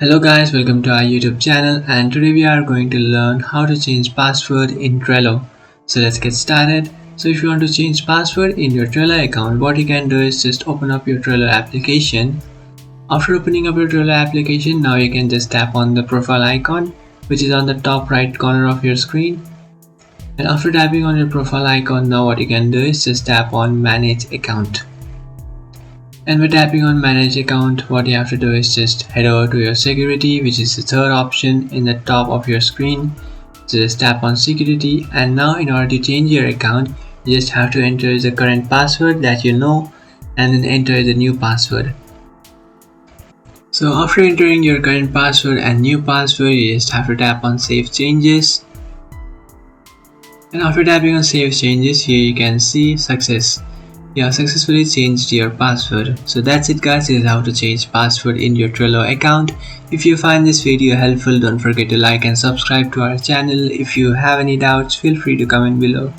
Hello guys, welcome to our YouTube channel, and today we are going to learn how to change password in Trello. So let's get started. So if you want to change password in your Trello account, what you can do is just open up your Trello application. After opening up your Trello application, now you can just tap on the profile icon, which is on the top right corner of your screen. And after tapping on your profile icon, now what you can do is just tap on manage account. And by tapping on manage account, what you have to do is just head over to your security, which is the third option in the top of your screen. So just tap on security, and now in order to change your account, you just have to enter the current password that you know and then enter the new password. So after entering your current password and new password, you just have to tap on save changes. And after tapping on save changes, here you can see success. You have successfully changed your password. So that's it guys, this is how to change password in your Trello account. If you find this video helpful, don't forget to like and subscribe to our channel. If you have any doubts, feel free to comment below.